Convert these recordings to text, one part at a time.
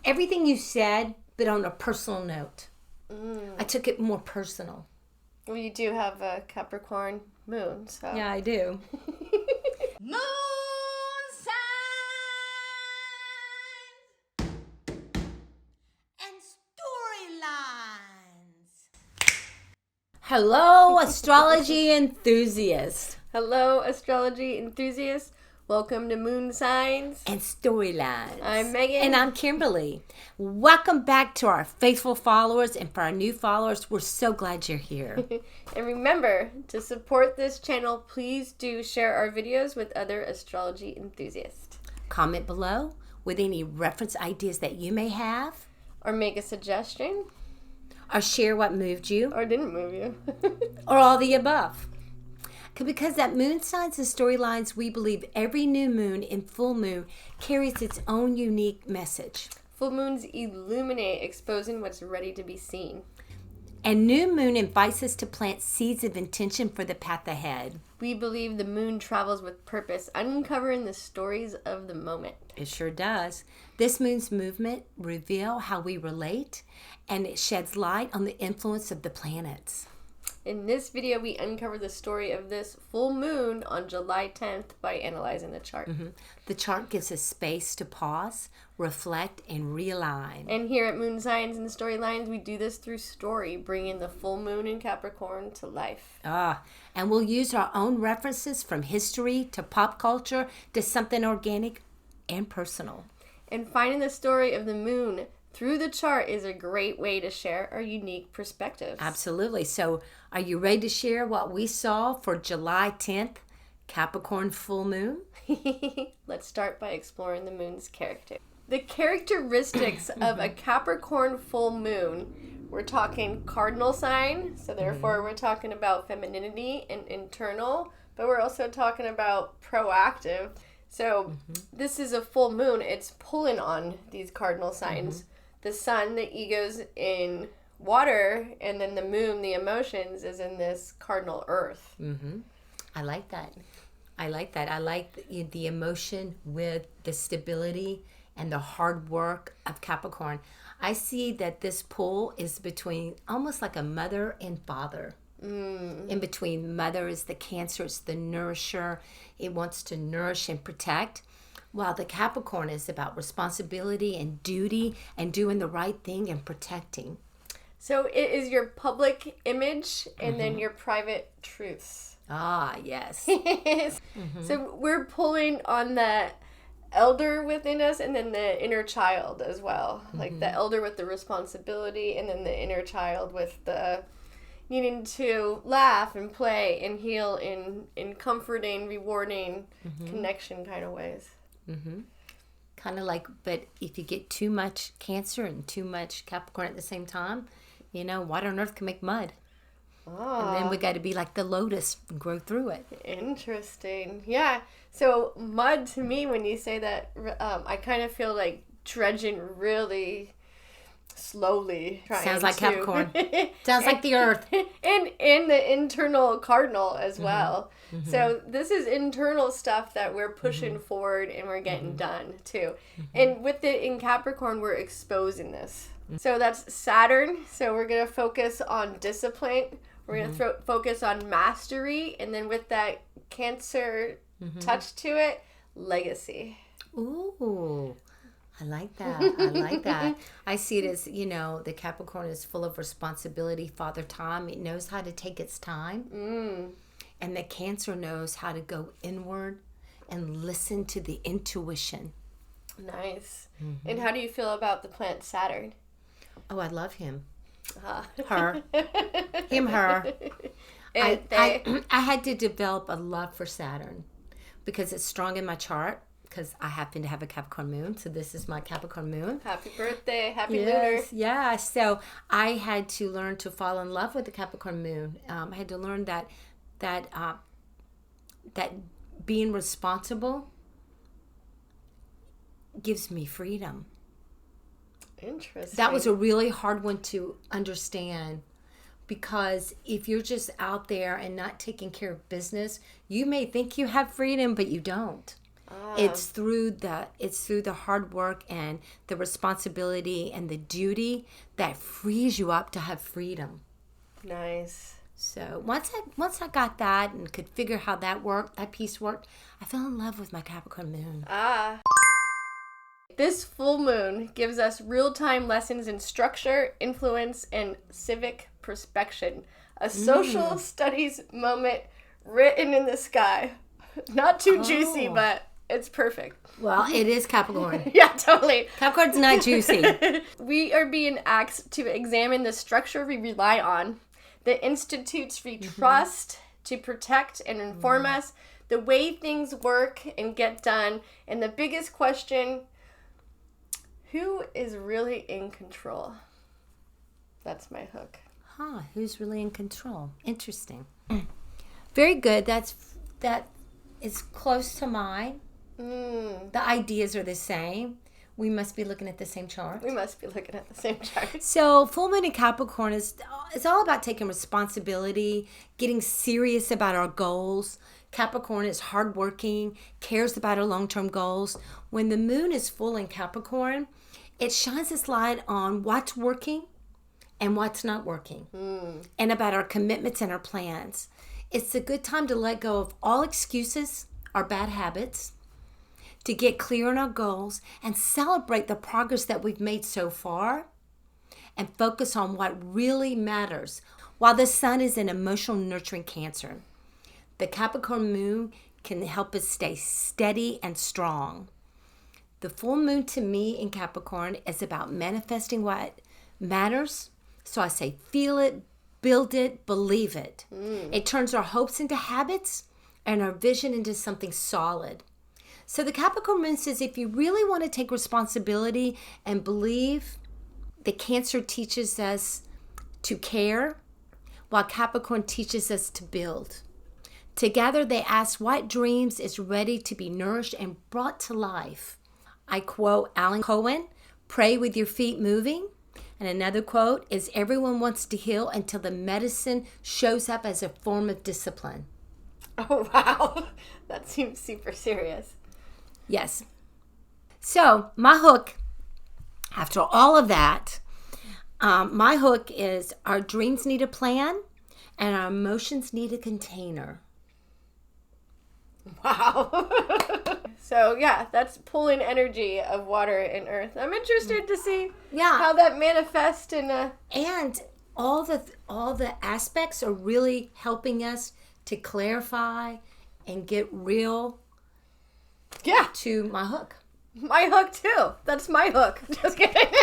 everything you said, but on a personal note. I took it more personal. Well, you do have a Capricorn moon, so. Yeah, I do. Moon signs and storylines. Hello, astrology enthusiasts. Hello, astrology enthusiasts. Welcome to Moon Signs and Storylines. I'm Megan. And I'm Kimberly. Welcome back to our faithful followers, and for our new followers, we're so glad you're here. And remember, to support this channel, please do share our videos with other astrology enthusiasts. Comment below with any reference ideas that you may have. Or make a suggestion. Or share what moved you. Or didn't move you. Or all the above. Because at Moon Signs and Storylines, we believe every new moon and full moon carries its own unique message. Full moons illuminate, exposing what's ready to be seen. And new moon invites us to plant seeds of intention for the path ahead. We believe the moon travels with purpose, uncovering the stories of the moment. It sure does. This moon's movement reveals how we relate, and it sheds light on the influence of the planets. In this video, we uncover the story of this full moon on July 10th by analyzing the chart. The chart gives us space to pause, reflect, and realign. And here at Moon Signs and Storylines, we do this through story, bringing the full moon in Capricorn to life. And we'll use our own references from history to pop culture to something organic and personal. And finding the story of the moon through the chart is a great way to share our unique perspectives. Absolutely. So are you ready to share what we saw for July 10th, Capricorn Full Moon? Let's start by exploring the moon's character. The characteristics of a Capricorn full moon, we're talking cardinal sign, so therefore we're talking about femininity and internal, but we're also talking about proactive. So this is a full moon. It's pulling on these cardinal signs. The sun, the ego's in water, and then the moon, the emotions, is in this cardinal earth. I like that. I like the emotion with the stability and the hard work of Capricorn. I see that this pull is between almost like a mother and father. In between, mother is the Cancer, it's the nourisher. It wants to nourish and protect. While the Capricorn is about responsibility and duty and doing the right thing and protecting. So it is your public image and then your private truths. Yes. So we're pulling on the elder within us and then the inner child as well. Like the elder with the responsibility and then the inner child with the needing to laugh and play and heal in comforting, rewarding, connection kind of ways. Kind of like, but if you get too much Cancer and too much Capricorn at the same time, water and earth can make mud. And then we got to be like the lotus and grow through it. Interesting. Yeah. So mud to me, when you say that, I kind of feel like dredging really slowly. Sounds like Capricorn. Sounds like the earth. And the internal cardinal as well. So this is internal stuff that we're pushing forward and we're getting done too. And with it in Capricorn, we're exposing this. So that's Saturn. So we're going to focus on discipline. We're going to focus on mastery. And then with that Cancer touch to it, legacy. Ooh. I like that. I see it as, the Capricorn is full of responsibility, father time. It knows how to take its time. And the Cancer knows how to go inward and listen to the intuition. Nice. And how do you feel about the planet Saturn? Oh, I love him. Her. Him, her. And I had to develop a love for Saturn because it's strong in my chart. Because I happen to have a Capricorn moon, so this is my Capricorn moon. Happy birthday, happy lunar. Yeah, so I had to learn to fall in love with the Capricorn moon. I had to learn that being responsible gives me freedom. Interesting. That was a really hard one to understand. Because if you're just out there and not taking care of business, you may think you have freedom, but you don't. It's through the hard work and the responsibility and the duty that frees you up to have freedom. Nice. So once I got that and could figure how that piece worked, I fell in love with my Capricorn moon. This full moon gives us real-time lessons in structure, influence, and civic perspection. A social studies moment written in the sky. Not too juicy, but it's perfect. Well, it is Capricorn. Yeah, totally. Capricorn's not juicy. We are being asked to examine the structure we rely on, the institutes we trust to protect and inform us, the way things work and get done, and the biggest question, who is really in control? That's my hook. Who's really in control? Interesting. Very good. That is close to mine. The ideas are the same. We must be looking at the same chart. We must be looking at the same chart. So full moon in Capricorn it's all about taking responsibility, getting serious about our goals. Capricorn is hardworking, cares about our long-term goals. When the moon is full in Capricorn, it shines its light on what's working and what's not working, and about our commitments and our plans. It's a good time to let go of all excuses, our bad habits, to get clear on our goals and celebrate the progress that we've made so far and focus on what really matters. While the sun is in emotional nurturing Cancer, the Capricorn moon can help us stay steady and strong. The full moon to me in Capricorn is about manifesting what matters. So I say feel it, build it, believe it. It turns our hopes into habits and our vision into something solid. So the Capricorn moon says if you really want to take responsibility and believe, the Cancer teaches us to care, while Capricorn teaches us to build. Together they ask what dreams is ready to be nourished and brought to life. I quote Alan Cohen, pray with your feet moving. And another quote is, everyone wants to heal until the medicine shows up as a form of discipline. Oh, wow. That seems super serious. Yes. So my hook, after all of that, my hook is our dreams need a plan and our emotions need a container. Wow. So yeah, that's pulling energy of water and earth. I'm interested to see how that manifests in a... And all the aspects are really helping us to clarify and get real to my hook. My hook too. That's my hook. Just kidding.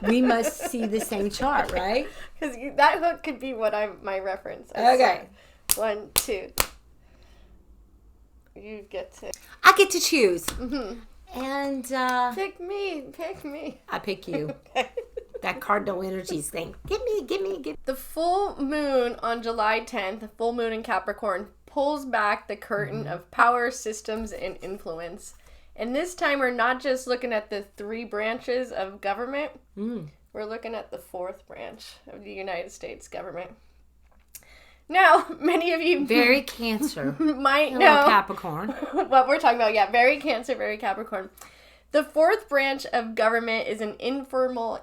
We must see the same chart, right? Because that hook could be my reference. Okay. 1, 2. You get to... I get to choose. And pick me. I pick you. Okay. That cardinal energies thing. Give me. The full moon on July 10th, the full moon in Capricorn, pulls back the curtain of power, systems, and influence. And this time we're not just looking at the 3 branches of government. We're looking at the 4th branch of the United States government. Now, many of you... Very Cancer. Might know... Capricorn. What we're talking about. Yeah, very Cancer, very Capricorn. The 4th branch of government is an informal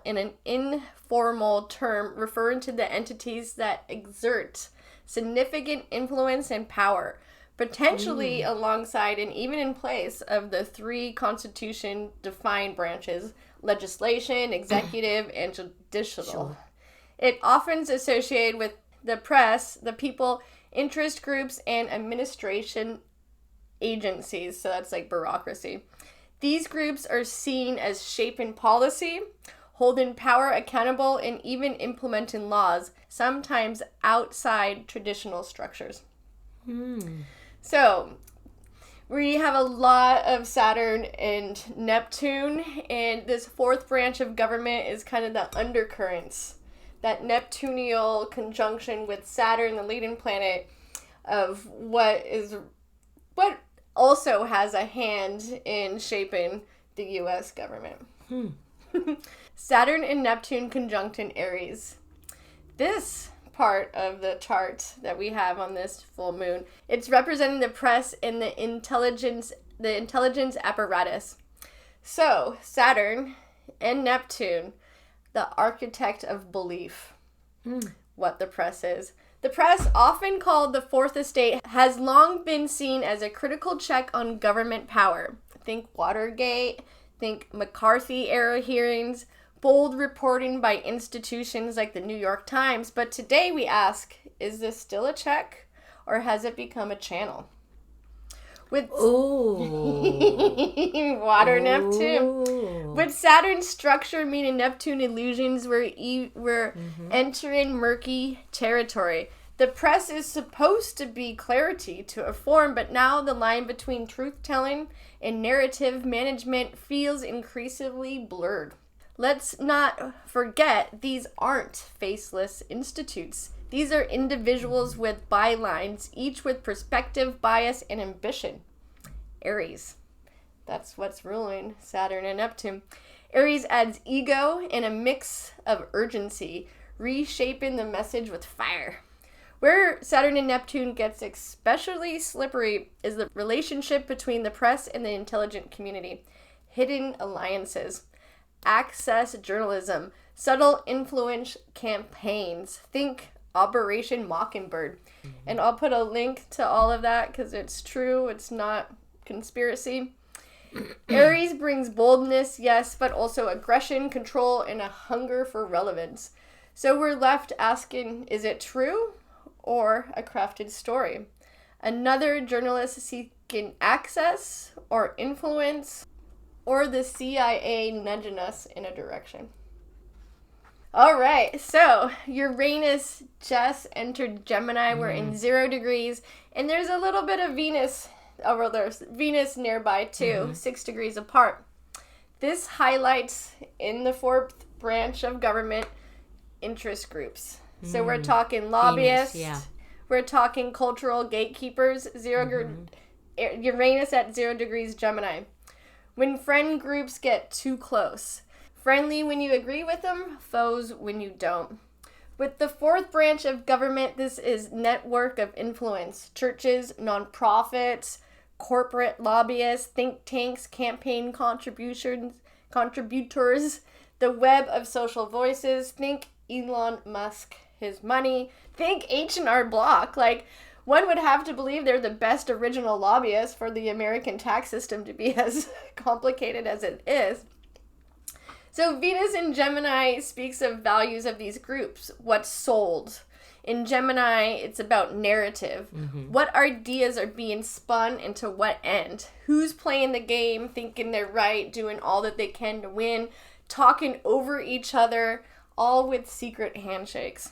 term referring to the entities that exert significant influence and power, potentially alongside and even in place of the 3 Constitution-defined branches, legislation, executive, and judicial. Sure. It often is associated with the press, the people, interest groups, and administration agencies. So that's like bureaucracy. These groups are seen as shaping policy, holding power accountable, and even implementing laws, sometimes outside traditional structures. So we have a lot of Saturn and Neptune, and this 4th branch of government is kind of the undercurrents. That Neptunial conjunction with Saturn, the leading planet, of what also has a hand in shaping the U.S. government. Saturn and Neptune conjunct in Aries. This part of the chart that we have on this full moon, it's representing the press and the intelligence the intelligence apparatus. So, Saturn and Neptune, the architect of belief. What the press is. The press, often called the fourth estate, has long been seen as a critical check on government power. Think Watergate, think McCarthy-era hearings, bold reporting by institutions like the New York Times. But today we ask, is this still a check, or has it become a channel? With water Neptune. With Saturn's structure meaning Neptune illusions, we're entering murky territory. The press is supposed to be clarity to a form, but now the line between truth-telling and narrative management feels increasingly blurred. Let's not forget, these aren't faceless institutes. These are individuals with bylines, each with perspective, bias, and ambition. Aries. That's what's ruling Saturn and Neptune. Aries adds ego and a mix of urgency, reshaping the message with fire. Where Saturn and Neptune gets especially slippery is the relationship between the press and the intelligent community. Hidden alliances, access journalism, subtle influence campaigns. Think Operation Mockingbird. And I'll put a link to all of that because it's true. It's not conspiracy. Aries brings boldness, yes, but also aggression, control, and a hunger for relevance. So we're left asking, is it true or a crafted story? Another journalist seeking access or influence, or the CIA nudging us in a direction? All right, so Uranus just entered Gemini. We're in 0 degrees, and there's a little bit of Venus. Oh, well, there's Venus nearby too, 6 degrees apart. This highlights in the fourth branch of government interest groups. So we're talking lobbyists. Venus, yeah. We're talking cultural gatekeepers. Uranus at 0 degrees Gemini. When friend groups get too close. Friendly when you agree with them, foes when you don't. With the fourth branch of government, this is network of influence. Churches, nonprofits, corporate lobbyists, think tanks, campaign contributors, the web of social voices. Think Elon Musk, his money. Think H&R Block. Like, one would have to believe they're the best original lobbyists for the American tax system to be as complicated as it is. So Venus in Gemini speaks of values of these groups. What's sold? In Gemini, it's about narrative. What ideas are being spun into what end? Who's playing the game, thinking they're right, doing all that they can to win, talking over each other, all with secret handshakes.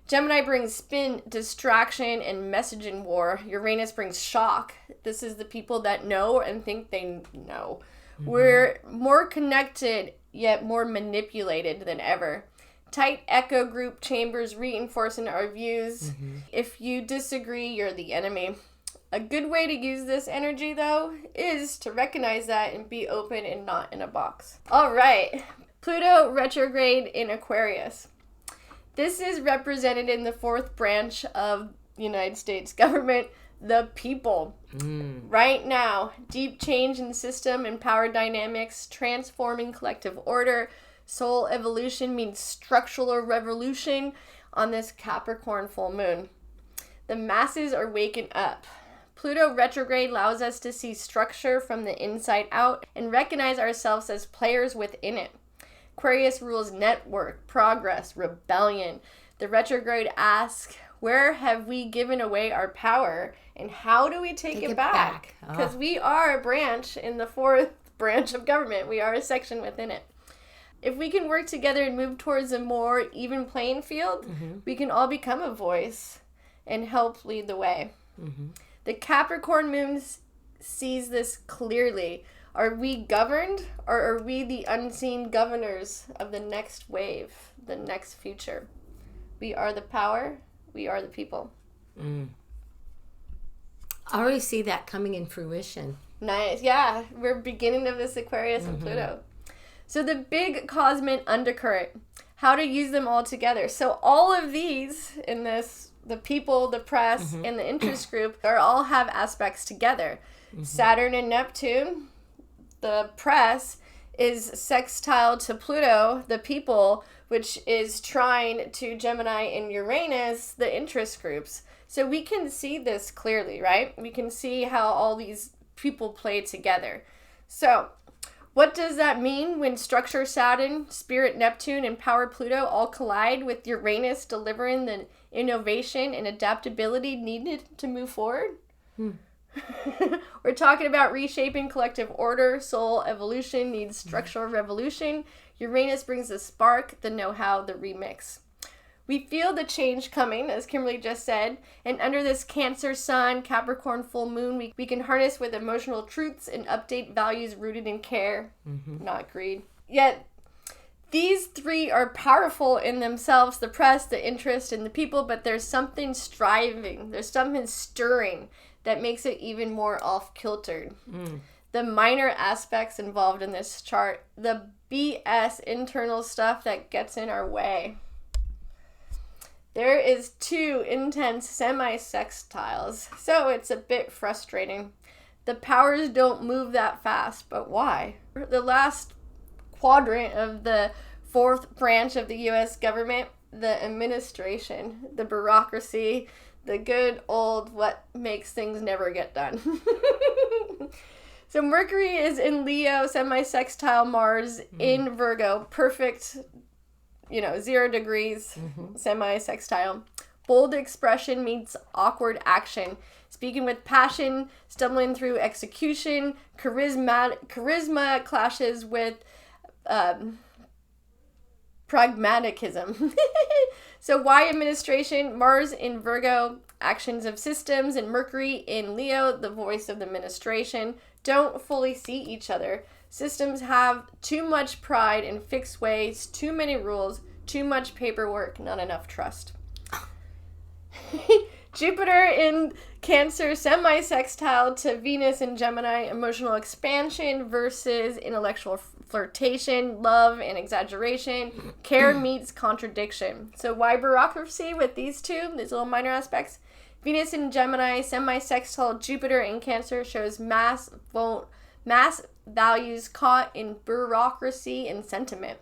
Gemini brings spin, distraction, and messaging war. Uranus brings shock. This is the people that know and think they know. We're more connected, yet more manipulated than ever. Tight echo group chambers reinforcing our views. If you disagree, you're the enemy. A good way to use this energy, though, is to recognize that and be open and not in a box. All right, Pluto retrograde in Aquarius. This is represented in the fourth branch of the United States government, the people. Right now, deep change in system and power dynamics, transforming collective order. Soul evolution means structural revolution on this Capricorn full moon. The masses are waking up. Pluto retrograde allows us to see structure from the inside out and recognize ourselves as players within it. Aquarius rules network, progress, rebellion. The retrograde asks, where have we given away our power and how do we take it back? Because we are a branch in the fourth branch of government. We are a section within it. If we can work together and move towards a more even playing field, we can all become a voice and help lead the way. The Capricorn moon sees this clearly. Are we governed, or are we the unseen governors of the next wave, the next future? We are the power. We are the people. I already see that coming in fruition. Nice. Yeah, we're beginning of this Aquarius and Pluto. So the big cosmic undercurrent, how to use them all together. So all of these in this, the people, the press, and the interest group, are all have aspects together. Saturn and Neptune, the press, is sextile to Pluto, the people, which is trine to Gemini and Uranus, the interest groups. So we can see this clearly, right? We can see how all these people play together. So what does that mean when structure Saturn, spirit Neptune, and power Pluto all collide with Uranus delivering the innovation and adaptability needed to move forward? We're talking about reshaping collective order. Soul evolution needs structural revolution. Uranus brings the spark, the know-how, the remix. We feel the change coming, as Kimberly just said, and under this Cancer Sun, Capricorn Full Moon, we can harness with emotional truths and update values rooted in care, not greed. Yet, these three are powerful in themselves, the press, the interest, and the people, but there's something striving, there's something stirring that makes it even more off-kiltered. The minor aspects involved in this chart, the BS internal stuff that gets in our way. There is 2 intense semi-sextiles, so it's a bit frustrating. The powers don't move that fast, but why? The last quadrant of the 4th branch of the U.S. government, the administration, the bureaucracy, the good old what makes things never get done. So Mercury is in Leo, semi-sextile Mars in Virgo, perfect, 0 degrees, semi-sextile. Bold expression meets awkward action. Speaking with passion, stumbling through execution, charisma clashes with pragmatism. So why administration? Mars in Virgo, actions of systems, and Mercury in Leo, the voice of the administration, don't fully see each other. Systems have too much pride in fixed ways, too many rules, too much paperwork, not enough trust. Jupiter in Cancer, semi-sextile to Venus in Gemini, emotional expansion versus intellectual flirtation, love and exaggeration, care meets contradiction. So why bureaucracy with these little minor aspects? Venus in Gemini, semi-sextile Jupiter in Cancer shows mass values caught in bureaucracy and sentiment.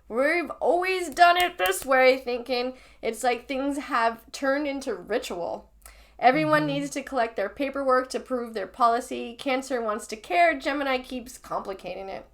We've always done it this way, thinking it's like things have turned into ritual. Everyone needs to collect their paperwork to prove their policy. Cancer wants to care. Gemini keeps complicating it.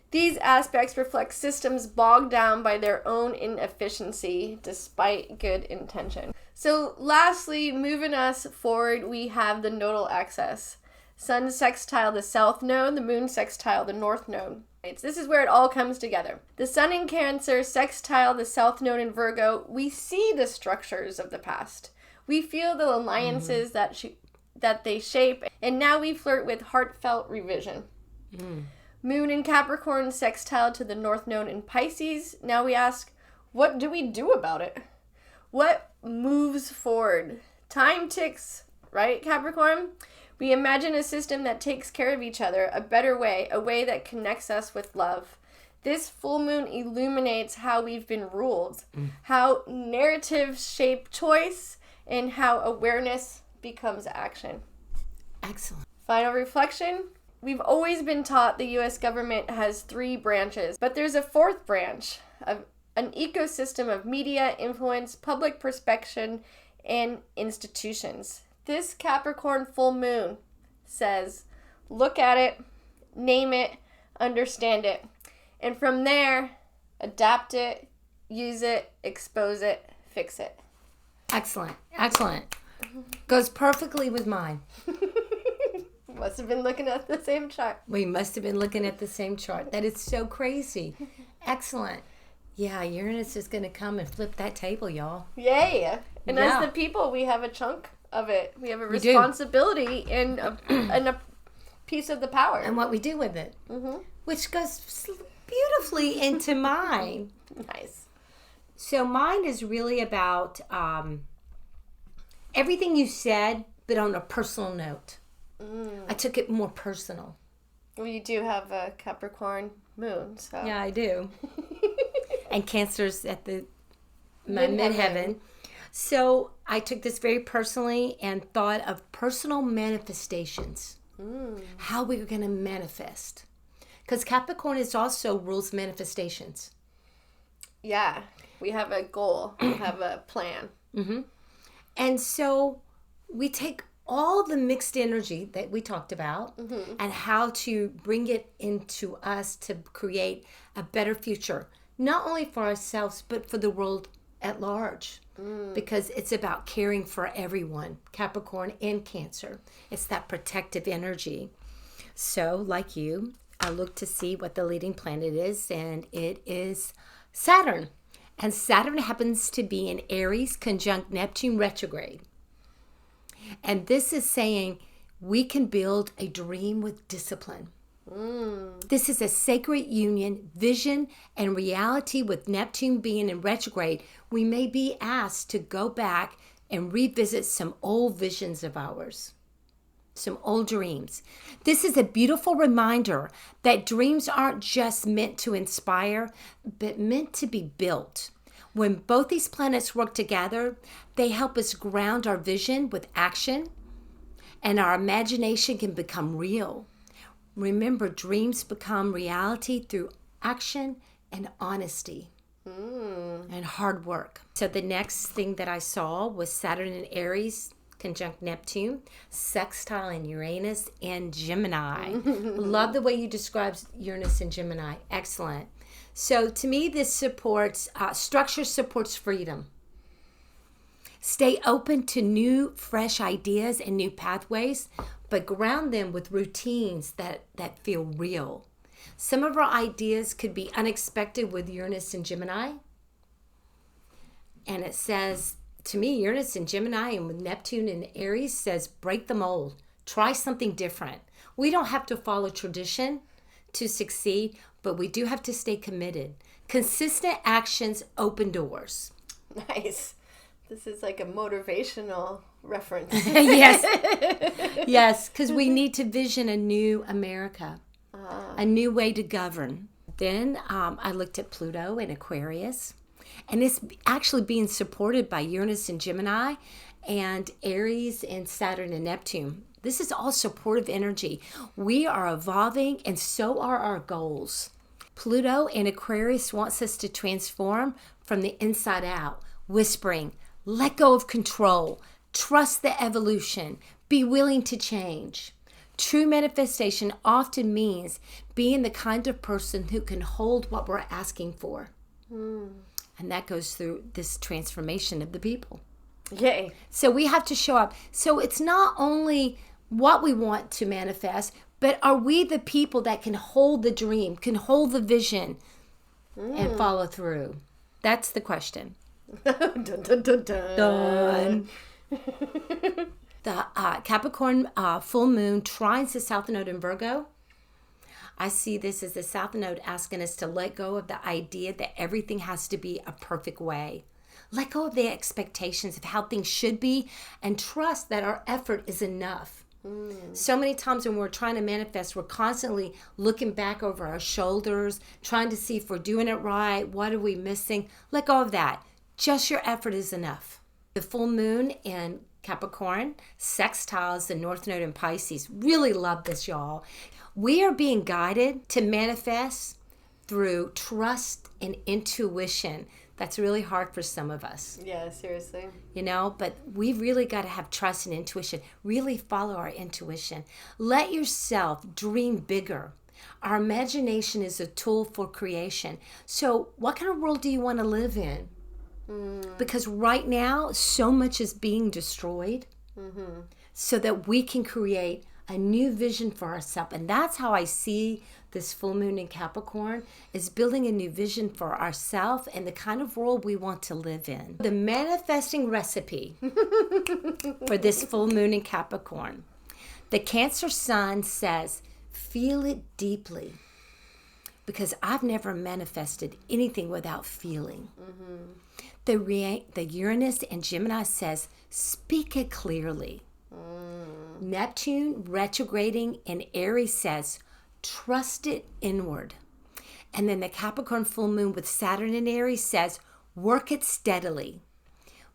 These aspects reflect systems bogged down by their own inefficiency despite good intention. So lastly, moving us forward, we have the nodal axis. Sun sextile the south node, the moon sextile the north node. This is where it all comes together. The sun in Cancer sextile the south node in Virgo. We see the structures of the past. We feel the alliances that they shape, and now we flirt with heartfelt revision. Moon in Capricorn sextile to the north node in Pisces. Now we ask, what do we do about it? What moves forward? Time ticks, right, Capricorn? We imagine a system that takes care of each other, a better way, a way that connects us with love. This full moon illuminates how we've been ruled, how narratives shape choice, and how awareness becomes action. Excellent. Final reflection. We've always been taught the U.S. government has 3 branches, but there's a 4th branch, of an ecosystem of media, influence, public perception, and institutions. This Capricorn full moon says, look at it, name it, understand it, and from there, adapt it, use it, expose it, fix it. Excellent. Excellent. Goes perfectly with mine. Must have been looking at the same chart. We must have been looking at the same chart. That is so crazy. Excellent. Yeah, Uranus is going to come and flip that table, y'all. Yay. And Yeah. as the people, we have a chunk of it. We have a responsibility and a piece of the power. And what we do with it. Which goes beautifully into mine. Nice. So mine is really about everything you said, but on a personal note. I took it more personal. Well, you do have a Capricorn moon, so. Yeah, I do. And Cancer's at the midheaven. So I took this very personally and thought of personal manifestations. How we're going to manifest. Because Capricorn is also rules manifestations. Yeah. We have a goal. We have a plan. And so we take all the mixed energy that we talked about and how to bring it into us to create a better future, not only for ourselves, but for the world at large. Because it's about caring for everyone, Capricorn and Cancer. It's that protective energy. So, like you, I look to see what the leading planet is, and it is Saturn. And Saturn happens to be in Aries conjunct Neptune retrograde. And this is saying we can build a dream with discipline. This is a sacred union, vision, and reality. With Neptune being in retrograde, we may be asked to go back and revisit some old visions of ours, some old dreams. This is a beautiful reminder that dreams aren't just meant to inspire, but meant to be built. When both these planets work together, they help us ground our vision with action, and our imagination can become real. Remember, dreams become reality through action and honesty and hard work. So the next thing that I saw was Saturn in Aries conjunct Neptune, sextile in Uranus and Gemini. Love the way you described Uranus and Gemini. Excellent. So to me, this supports, structure supports freedom. Stay open to new, fresh ideas and new pathways, but ground them with routines that feel real. Some of our ideas could be unexpected with Uranus and Gemini. And it says, to me, Uranus and Gemini and with Neptune and Aries says, break the mold. Try something different. We don't have to follow tradition to succeed, but we do have to stay committed. Consistent actions open doors. Nice. This is like a motivational reference. Yes, because we need to vision a new America, a new way to govern. Then I looked at Pluto in Aquarius, and it's actually being supported by Uranus and Gemini and Aries and Saturn and Neptune. This is all supportive energy. We are evolving, and so are our goals. Pluto in Aquarius wants us to transform from the inside out, whispering, let go of control, trust the evolution, be willing to change. True manifestation often means being the kind of person who can hold what we're asking for. And that goes through this transformation of the people. Yay. So we have to show up. So it's not only what we want to manifest, but are we the people that can hold the dream, can hold the vision, and follow through? That's the question. Dun, dun, dun, dun. Done. The Capricorn full moon trines the South Node in Virgo. I see this as the South Node asking us to let go of the idea that everything has to be a perfect way. Let go of the expectations of how things should be and trust that our effort is enough. So many times when we're trying to manifest, we're constantly looking back over our shoulders, trying to see if we're doing it right. What are we missing? Let go of that. Just your effort is enough. The full moon in Capricorn sextiles the North Node in Pisces. Really love this, y'all. We are being guided to manifest through trust and intuition. That's really hard for some of us. Yeah, seriously. You know, but we've really got to have trust and intuition. Really follow our intuition. Let yourself dream bigger. Our imagination is a tool for creation. So what kind of world do you want to live in? Because right now, so much is being destroyed so that we can create a new vision for ourselves. And that's how I see this full moon in Capricorn, is building a new vision for ourselves and the kind of world we want to live in. The manifesting recipe for this full moon in Capricorn. The Cancer sun says, feel it deeply. Because I've never manifested anything without feeling. The Uranus and Gemini says, speak it clearly. Neptune retrograding in Aries says, trust it inward. And then the Capricorn full moon with Saturn in Aries says, work it steadily.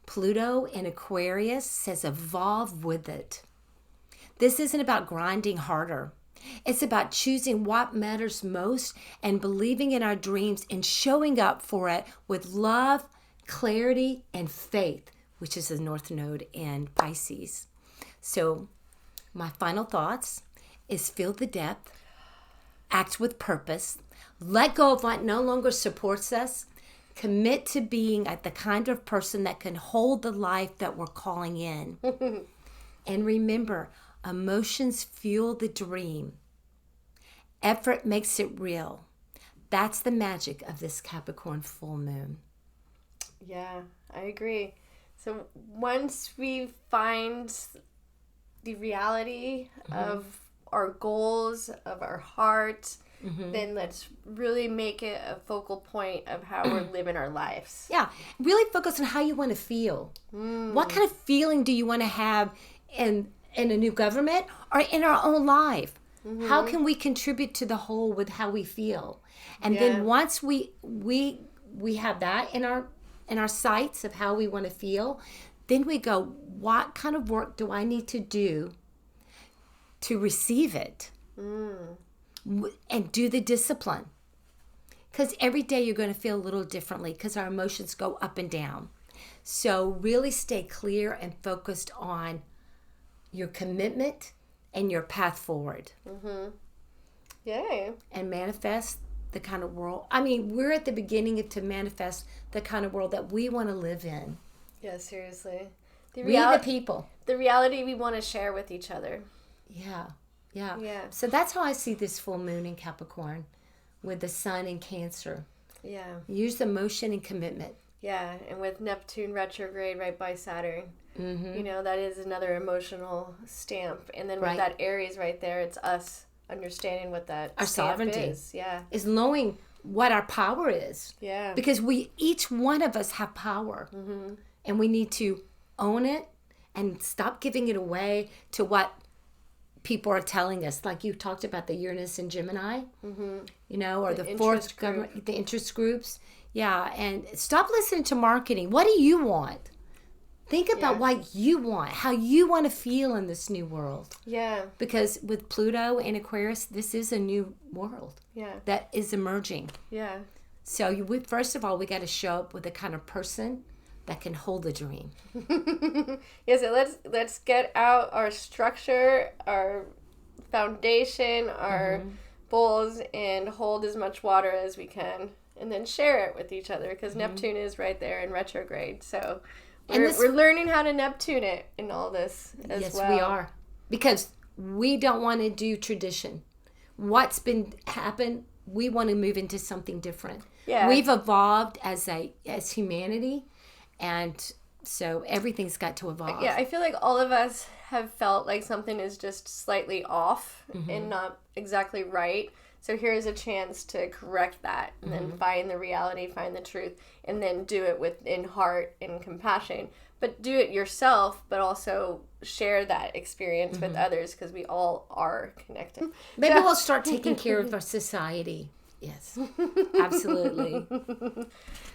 Pluto in Aquarius says, evolve with it. This isn't about grinding harder. It's about choosing what matters most and believing in our dreams and showing up for it with love, clarity, and faith, which is the North Node in Pisces. So my final thoughts is feel the depth, act with purpose, let go of what no longer supports us, commit to being the kind of person that can hold the life that we're calling in. And remember, emotions fuel the dream. Effort makes it real. That's the magic of this Capricorn full moon. Yeah, I agree. So once we find the reality of our goals, of our heart, then let's really make it a focal point of how we're living our lives. Yeah, really focus on how you want to feel. What kind of feeling do you want to have in a new government or in our own life? How can we contribute to the whole with how we feel? And then once we have that in our sights of how we want to feel, then we go, what kind of work do I need to do to receive it? And do the discipline. Because every day you're going to feel a little differently because our emotions go up and down. So really stay clear and focused on your commitment and your path forward. Yay. And manifest the kind of world. I mean, we're at the beginning to manifest the kind of world that we want to live in. Yeah, seriously. We are the people. The reality we want to share with each other. Yeah. So that's how I see this full moon in Capricorn with the sun in Cancer. Yeah. Use emotion and commitment. Yeah, and with Neptune retrograde right by Saturn, that is another emotional stamp. And then with that Aries right there, it's us understanding what that our stamp sovereignty is. Yeah. Is knowing what our power is. Yeah. Because each one of us have power. And we need to own it and stop giving it away to what people are telling us. Like you talked about the Uranus and Gemini, or the fourth government, the interest groups. Yeah, and stop listening to marketing. What do you want? Think about what you want, how you want to feel in this new world. Yeah. Because with Pluto and Aquarius, this is a new world that is emerging. Yeah. So first of all, we got to show up with the kind of person that can hold a dream. Yeah, so let's get out our structure, our foundation, our bowls, and hold as much water as we can, and then share it with each other because Neptune is right there in retrograde. So we're learning how to Neptune it in all this as well. Yes, we are. Because we don't want to do tradition. What's been happened, we want to move into something different. Yeah. We've evolved as humanity. And so everything's got to evolve. Yeah, I feel like all of us have felt like something is just slightly off and not exactly right. So here's a chance to correct that and then find the reality, find the truth, and then do it within heart and compassion. But do it yourself, but also share that experience with others because we all are connected. Maybe we'll start taking care of our society. Yes, absolutely.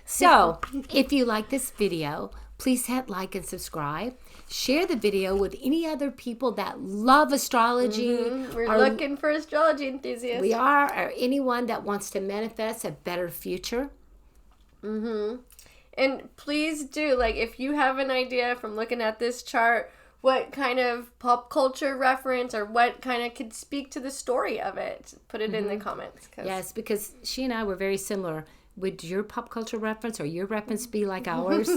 So, if you like this video, please hit like and subscribe. Share the video with any other people that love astrology. We're looking for astrology enthusiasts. We are, or anyone that wants to manifest a better future. And please do, if you have an idea from looking at this chart, what kind of pop culture reference or what kind of could speak to the story of it, put it in the comments. Yes, because she and I were very similar. Would your pop culture reference or your reference be like ours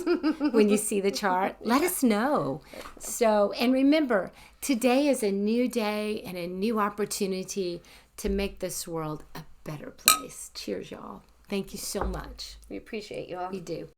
when you see the chart? Let us know. So, and remember, today is a new day and a new opportunity to make this world a better place. Cheers, y'all. Thank you so much. We appreciate you all. We do.